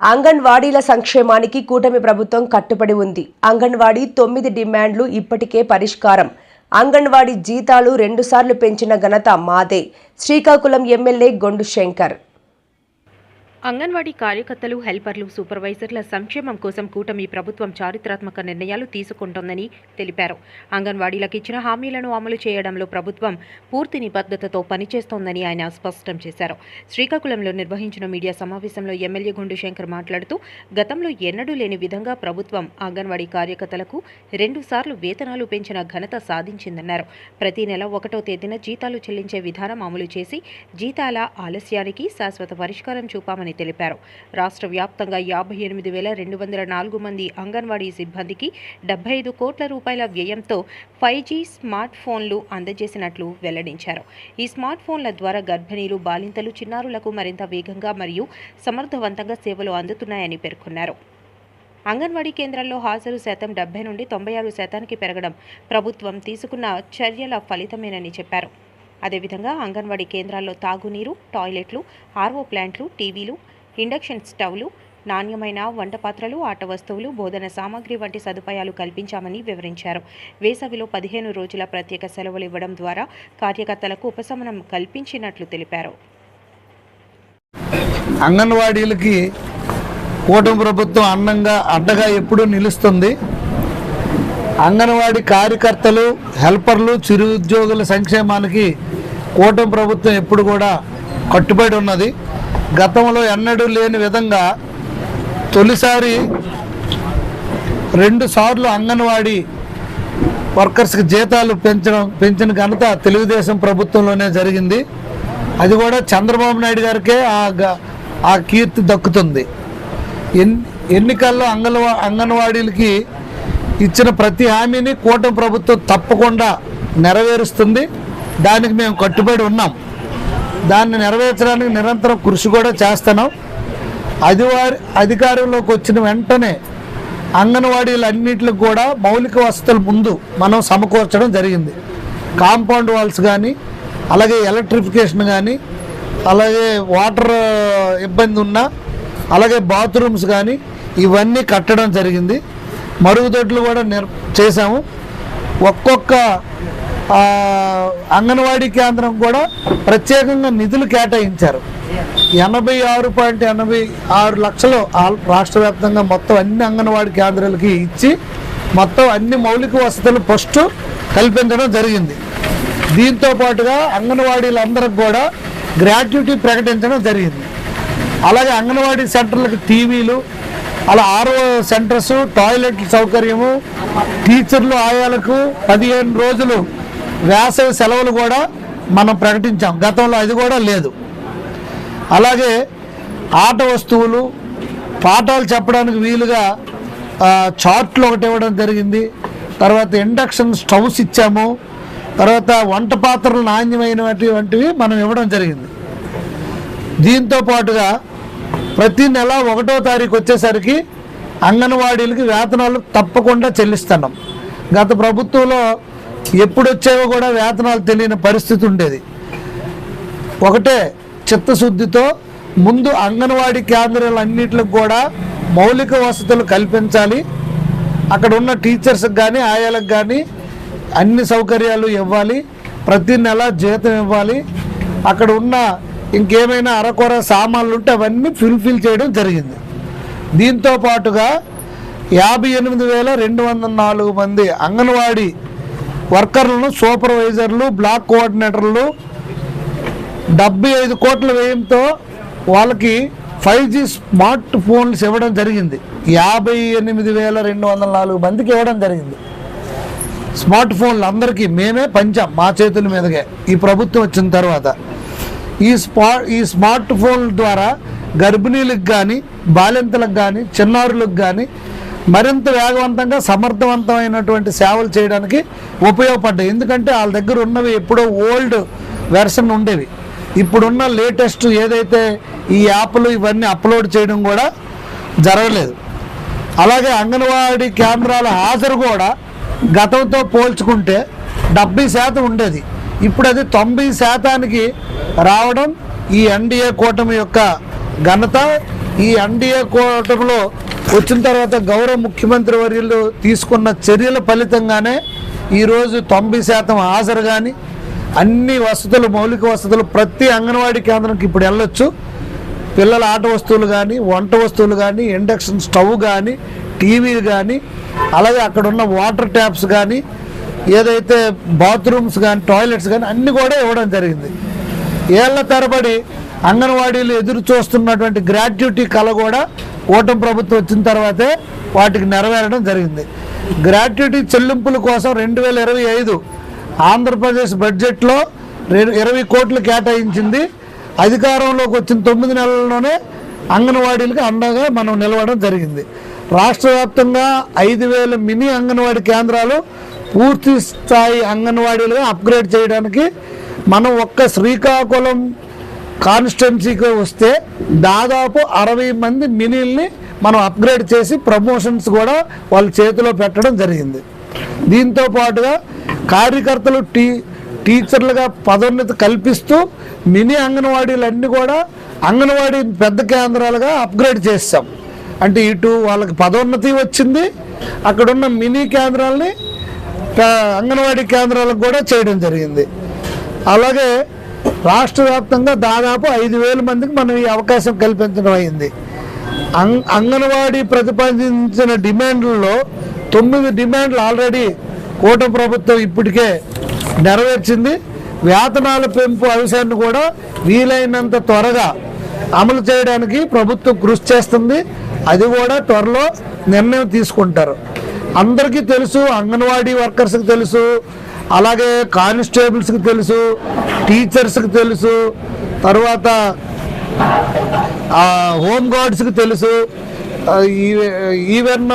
అంగన్వాడీల సంక్షేమానికి కూటమి ప్రభుత్వం కట్టుబడి ఉంది. అంగన్వాడీ 9 డిమాండ్లు ఇప్పటికే పరిష్కారం. అంగన్వాడీ జీతాలు 2 సార్లు పెంచిన ఘనత మాదే. శ్రీకాకుళం ఎమ్మెల్యే గొండు శంకర్. అంగన్వాడీ కార్యకర్తలు, హెల్పర్లు, సూపర్వైజర్ల సంక్షేమం కోసం కూటమి ప్రభుత్వం చారిత్రాత్మక నిర్ణయాలు తీసుకుంటోందని తెలిపారు. అంగన్వాడీలకు ఇచ్చిన హామీలను అమలు చేయడంలో ప్రభుత్వం పూర్తి నిబద్ధతతో పనిచేస్తోందని ఆయన స్పష్టం చేశారు. శ్రీకాకుళంలో నిర్వహించిన మీడియా సమావేశంలో ఎమ్మెల్యే గొండు శంకర్ మాట్లాడుతూ, గతంలో ఎన్నడూ లేని విధంగా ప్రభుత్వం అంగన్వాడీ కార్యకర్తలకు 2 సార్లు వేతనాలు పెంచిన ఘనత సాధించిందన్నారు. ప్రతి నెల 1వ తేదీన జీతాలు చెల్లించే విధానం అమలు చేసి జీతాల ఆలస్యానికి శాశ్వత పరిష్కారం చూపామని తెలిపారు. రాష్ట్ర వ్యాప్తంగా 58,204 మంది అంగన్వాడీ సిబ్బందికి 75 కోట్ల రూపాయల వ్యయంతో 5G స్మార్ట్ ఫోన్లు అందజేసినట్లు వెల్లడించారు. ఈ స్మార్ట్ ఫోన్ల ద్వారా గర్భిణీలు, బాలింతలు, చిన్నారులకు మరింత వేగంగా మరియు సమర్థవంతంగా సేవలు అందుతున్నాయని పేర్కొన్నారు. అంగన్వాడీ కేంద్రాల్లో హాజరు శాతం 70 నుండి 96% పెరగడం ప్రభుత్వం తీసుకున్న చర్యల ఫలితమేనని చెప్పారు. అదేవిధంగా అంగన్వాడీ కేంద్రాల్లో తాగునీరు, టాయిలెట్లు, ఆర్ఓ ప్లాంట్లు, టీవీలు, ఇండక్షన్ స్టవ్లు, నాణ్యమైన వంట పాత్రలు, ఆట వస్తువులు, బోధన సామాగ్రి వంటి సదుపాయాలు కల్పించామని వివరించారు. వేసవిలో 15 రోజుల ప్రత్యేక సెలవులు ఇవ్వడం ద్వారా కార్యకర్తలకు ఉపశమనం కల్పించినట్లు తెలిపారు. అంగన్వాడీలకి కూటమి ప్రభుత్వం అడ్డగా ఎప్పుడూ నిలుస్తుంది. అంగన్వాడీ కార్యకర్తలు, హెల్పర్లు, చిరు ఉద్యోగుల సంక్షేమానికి కూటమి ప్రభుత్వం ఎప్పుడు కూడా కట్టుబడి ఉన్నది. గతంలో ఎన్నడూ లేని విధంగా తొలిసారి 2 సార్లు అంగన్వాడీ వర్కర్స్కి జీతాలు పెంచిన ఘనత తెలుగుదేశం ప్రభుత్వంలోనే జరిగింది. అది కూడా చంద్రబాబు నాయుడు గారికే ఆ కీర్తి దక్కుతుంది. ఎన్నికల్లో అంగన్వాడీలకి ఇచ్చిన ప్రతి హామీని కూటమి ప్రభుత్వం తప్పకుండా నెరవేరుస్తుంది. దానికి మేము కట్టుబడి ఉన్నాం. దాన్ని నెరవేర్చడానికి నిరంతరం కృషి కూడా చేస్తున్నాం. అధికారంలోకి వచ్చిన వెంటనే అంగన్వాడీలన్నింటికి కూడా మౌలిక వసతులు ముందు మనం సమకూర్చడం జరిగింది. కాంపౌండ్ వాల్స్ కానీ, అలాగే ఎలక్ట్రిఫికేషన్ కానీ, అలాగే వాటర్ ఇబ్బంది ఉన్నా, అలాగే బాత్రూమ్స్ కానీ ఇవన్నీ కట్టడం జరిగింది. మరుగుదొడ్లు కూడా చేశాము. ఒక్కొక్క అంగన్వాడీ కేంద్రం కూడా ప్రత్యేకంగా నిధులు కేటాయించారు. 86.86 లక్షలు రాష్ట్ర వ్యాప్తంగా మొత్తం అన్ని అంగన్వాడీ కేంద్రాలకి ఇచ్చి మొత్తం అన్ని మౌలిక వసతులు ఫస్ట్ కల్పించడం జరిగింది. దీంతో పాటుగా అంగన్వాడీలందరికి కూడా గ్రాట్యుటీ ప్రకటించడం జరిగింది. అలాగే అంగన్వాడీ సెంటర్లకు టీవీలు, అలా ఆర్ఓ సెంటర్స్, టాయిలెట్ సౌకర్యము, టీచర్లు, ఆయాలకు 15 రోజులు వేసవి సెలవులు కూడా మనం ప్రకటించాం. గతంలో అది కూడా లేదు. అలాగే ఆట వస్తువులు, పాఠాలు చెప్పడానికి వీలుగా చార్ట్లు ఒకటి ఇవ్వడం జరిగింది. తర్వాత ఇండక్షన్ స్టవ్స్ ఇచ్చాము. తర్వాత వంట పాత్రలు నాణ్యమైనటువంటివి మనం ఇవ్వడం జరిగింది. దీంతో పాటుగా ప్రతి నెల 1వ తారీఖు వచ్చేసరికి అంగన్వాడీలకి వేతనాలు తప్పకుండా చెల్లిస్తున్నాం. గత ప్రభుత్వంలో ఎప్పుడు వచ్చేవో కూడా వేతనాలు తెలియని పరిస్థితి ఉండేది. ఒకటే చిత్తశుద్ధితో ముందు అంగన్వాడీ కేంద్రాలన్నింటికి కూడా మౌలిక వసతులు కల్పించాలి. అక్కడ ఉన్న టీచర్స్కి కానీ, ఆయాలకు కానీ అన్ని సౌకర్యాలు ఇవ్వాలి. ప్రతి నెల జీతం ఇవ్వాలి. అక్కడ ఉన్న ఇంకేమైనా అరకొర సామాన్లు ఉంటే అవన్నీ ఫుల్ఫిల్ చేయడం జరిగింది. దీంతో పాటుగా 58,204 మంది అంగన్వాడీ వర్కర్లను, సూపర్వైజర్లు, బ్లాక్ కోఆర్డినేటర్లు 75 కోట్ల వ్యయంతో వాళ్ళకి 5G స్మార్ట్ ఫోన్స్ ఇవ్వడం జరిగింది. 58,204 మందికి ఇవ్వడం జరిగింది. స్మార్ట్ ఫోన్లు అందరికీ మేమే పంచాం, మా చేతుల మీదగా ఈ ప్రభుత్వం వచ్చిన తర్వాత. ఈ స్మార్ట్ ఫోన్ల ద్వారా గర్భిణీలకు కానీ, బాలింతలకు కానీ, చిన్నారులకు కానీ మరింత వేగవంతంగా సమర్థవంతమైనటువంటి సేవలు చేయడానికి ఉపయోగపడ్డాయి. ఎందుకంటే వాళ్ళ దగ్గర ఉన్నవి ఎప్పుడో ఓల్డ్ వెర్షన్ ఉండేవి. ఇప్పుడున్న లేటెస్ట్ ఏదైతే ఈ యాప్లు ఇవన్నీ అప్లోడ్ చేయడం కూడా జరగలేదు. అలాగే అంగన్వాడీ కేంద్రాల హాజరు కూడా గతంతో పోల్చుకుంటే 70% ఉండేది. ఇప్పుడు అది 90% రావడం ఈ ఎన్డీఏ కూటమి యొక్క ఘనత, ఈ ఎన్డీఏ కూటమిలో వచ్చిన తర్వాత గౌరవ ముఖ్యమంత్రి వర్యులు తీసుకున్న చర్యల ఫలితంగానే ఈరోజు 90% హాజరు కానీ అన్ని వసతులు, మౌలిక వసతులు ప్రతి అంగన్వాడీ కేంద్రంకి ఇప్పుడు వెళ్ళొచ్చు. పిల్లల ఆట వస్తువులు కానీ, వంట వస్తువులు కానీ, ఇండక్షన్ స్టవ్ కానీ, టీవీలు కానీ, అలాగే అక్కడ ఉన్న వాటర్ ట్యాప్స్ కానీ, ఏదైతే బాత్రూమ్స్ కానీ, టాయిలెట్స్ కానీ అన్నీ కూడా ఇవ్వడం జరిగింది. ఏళ్ల తరబడి అంగన్వాడీలు ఎదురు చూస్తున్నటువంటి గ్రాట్యుటీ కళ కూడా కూటమి ప్రభుత్వం వచ్చిన తర్వాతే వాటికి నెరవేరడం జరిగింది. గ్రాట్యుటీ చెల్లింపుల కోసం 2025 ఆంధ్రప్రదేశ్ బడ్జెట్లో 20 కోట్లు కేటాయించింది. అధికారంలోకి వచ్చిన 9 నెలల్లోనే అంగన్వాడీలకు అండగా మనం నిలవడం జరిగింది. రాష్ట్ర వ్యాప్తంగా 5,000 మినీ అంగన్వాడీ కేంద్రాలు పూర్తి స్థాయి అంగన్వాడీలుగా అప్గ్రేడ్ చేయడానికి మనం ఒక్క శ్రీకాకుళం కాన్స్టిట్యున్సీకి వస్తే దాదాపు 60 మంది మినీల్ని మనం అప్గ్రేడ్ చేసి ప్రమోషన్స్ కూడా వాళ్ళ చేతిలో పెట్టడం జరిగింది. దీంతో పాటుగా కార్యకర్తలు టీచర్లుగా పదోన్నతి కల్పిస్తూ మినీ అంగన్వాడీలన్నీ కూడా అంగన్వాడీ పెద్ద కేంద్రాలుగా అప్గ్రేడ్ చేస్తాం. అంటే ఇటు వాళ్ళకి పదోన్నతి వచ్చింది, అక్కడున్న మినీ కేంద్రాలని అంగన్వాడీ కేంద్రాలకు కూడా చేయడం జరిగింది. అలాగే రాష్ట్ర వ్యాప్తంగా దాదాపు 5,000 మందికి మనం ఈ అవకాశం కల్పించడం అయింది. అంగన్వాడీ ప్రతిపాదించిన డిమాండ్లలో 9 డిమాండ్లు ఆల్రెడీ కూటమి ప్రభుత్వం ఇప్పటికే నెరవేర్చింది. వేతనాల పెంపు అంశాన్ని కూడా వీలైనంత త్వరగా అమలు చేయడానికి ప్రభుత్వం కృషి చేస్తుంది. అది కూడా త్వరలో నిర్ణయం తీసుకుంటారు. అందరికీ తెలుసు, అంగన్వాడీ వర్కర్స్కి తెలుసు, అలాగే కానిస్టేబుల్స్కి తెలుసు, టీచర్స్కి తెలుసు, తర్వాత హోమ్ గార్డ్స్కి తెలుసు. ఈవెన్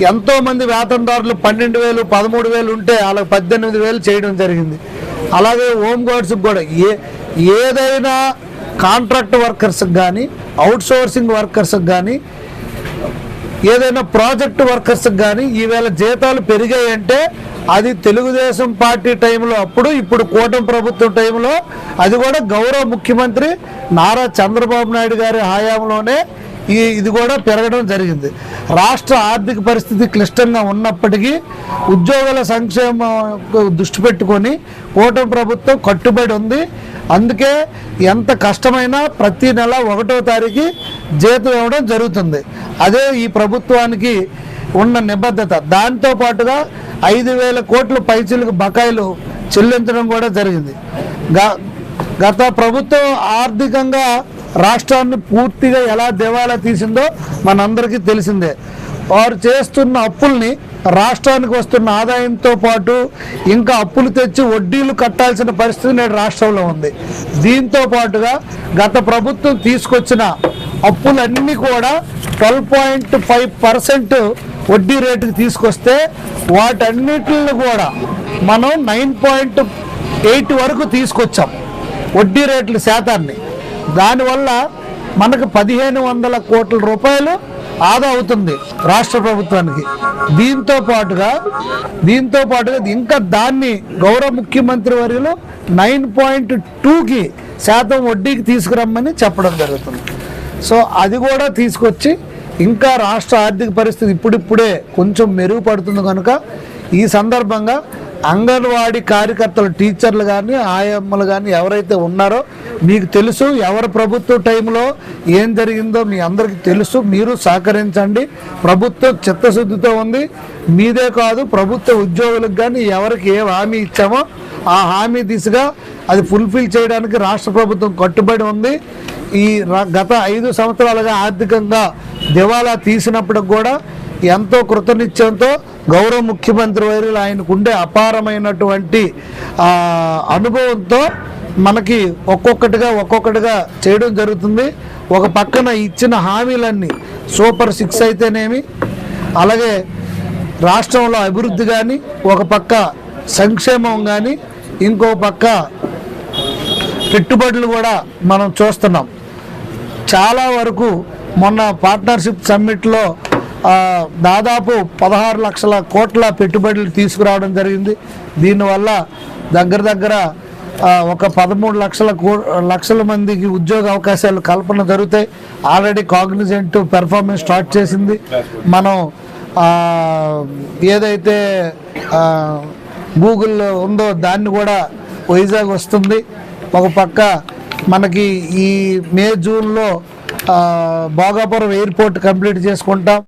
ఎంతోమంది వేతనదారులు 12,000, 13,000 ఉంటే వాళ్ళకి 18,000 చేయడం జరిగింది. అలాగే హోమ్ గార్డ్స్కి కూడా ఏదైనా కాంట్రాక్ట్ వర్కర్స్కి కానీ, అవుట్సోర్సింగ్ వర్కర్స్కి కానీ, ఏదైనా ప్రాజెక్ట్ వర్కర్స్కి కానీ ఈవేళ జీతాలు పెరిగాయంటే అది తెలుగుదేశం పార్టీ టైంలో అప్పుడు, ఇప్పుడు కూటమి ప్రభుత్వం టైంలో, అది కూడా గౌరవ ముఖ్యమంత్రి నారా చంద్రబాబు నాయుడు గారి హయాంలోనే ఇది కూడా పెరగడం జరిగింది. రాష్ట్ర ఆర్థిక పరిస్థితి క్లిష్టంగా ఉన్నప్పటికీ ఉద్యోగుల సంక్షేమం దృష్టి పెట్టుకొని కూటమి ప్రభుత్వం కట్టుబడి ఉంది. అందుకే ఎంత కష్టమైనా ప్రతి నెల 1వ తారీఖు జీతం ఇవ్వడం జరుగుతుంది. అదే ఈ ప్రభుత్వానికి ఉన్న నిబద్ధత. దాంతో పాటుగా 5,000 కోట్ల పైచీలకు బకాయిలు చెల్లించడం కూడా జరిగింది. గత ప్రభుత్వం ఆర్థికంగా రాష్ట్రాన్ని పూర్తిగా ఎలా దివాలా తీసిందో మనందరికీ తెలిసిందే. వారు చేస్తున్న అప్పుల్ని రాష్ట్రానికి వస్తున్న ఆదాయంతో పాటు ఇంకా అప్పులు తెచ్చి వడ్డీలు కట్టాల్సిన పరిస్థితి నేడు రాష్ట్రంలో ఉంది. దీంతో పాటుగా గత ప్రభుత్వం తీసుకొచ్చిన అప్పులన్నీ కూడా 12.5% వడ్డీ రేటుకి తీసుకొస్తే వాటన్నిటిని కూడా మనం 9.8 వరకు తీసుకొచ్చాం వడ్డీ రేట్ల శాతాన్ని. దానివల్ల మనకు 1,500 కోట్ల రూపాయలు ఆదా అవుతుంది రాష్ట్ర ప్రభుత్వానికి. దీంతో పాటుగా ఇంకా దాన్ని గౌరవ ముఖ్యమంత్రి వర్యులు 9.2% వడ్డీకి తీసుకురమ్మని చెప్పడం జరుగుతుంది. సో అది కూడా తీసుకొచ్చి ఇంకా రాష్ట్ర ఆర్థిక పరిస్థితి ఇప్పుడిప్పుడే కొంచెం మెరుగుపడుతుంది కనుక ఈ సందర్భంగా అంగన్వాడీ కార్యకర్తలు, టీచర్లు కానీ, ఆయమ్మలు కానీ ఎవరైతే ఉన్నారో మీకు తెలుసు, ఎవరి ప్రభుత్వ టైంలో ఏం జరిగిందో మీ అందరికీ తెలుసు. మీరు సహకరించండి. ప్రభుత్వం చిత్తశుద్ధితో ఉంది. మీదే కాదు, ప్రభుత్వ ఉద్యోగులకు కానీ ఎవరికి ఏ హామీ ఇచ్చామో ఆ హామీ దిశగా అది ఫుల్ఫిల్ చేయడానికి రాష్ట్ర ప్రభుత్వం కట్టుబడి ఉంది. ఈ గత 5 సంవత్సరాలుగా ఆర్థికంగా దివాలా తీసినప్పుడు కూడా ఎంతో కృతనిశ్చయంతో గౌరవ ముఖ్యమంత్రి వర్యులు ఆయనకు ఉండే అపారమైనటువంటి అనుభవంతో మనకి ఒక్కొక్కటిగా చేయడం జరుగుతుంది. ఒక పక్కన ఇచ్చిన హామీలన్నీ సూపర్ 6 అయితేనేమి, అలాగే రాష్ట్రంలో అభివృద్ధి కానీ, ఒక పక్క సంక్షేమం కానీ, ఇంకో పక్క పెట్టుబడులు కూడా మనం చూస్తున్నాం. చాలా వరకు మొన్న పార్ట్నర్షిప్ సమ్మిట్లో దాదాపు 16 లక్షల కోట్ల పెట్టుబడులు తీసుకురావడం జరిగింది. దీనివల్ల దగ్గర ఒక 13 లక్షల మందికి ఉద్యోగ అవకాశాలు కల్పన జరుగుతాయి. ఆల్రెడీ కాగ్నిజెంట్ పెర్ఫార్మెన్స్ స్టార్ట్ చేసింది. మనం ఏదైతే గూగుల్ ఉందో దాన్ని కూడా వైజాగ్ వస్తుంది. ఒక పక్క మనకి ఈ మే జూన్లో భోగాపురం ఎయిర్పోర్ట్ కంప్లీట్ చేసుకుంటాం.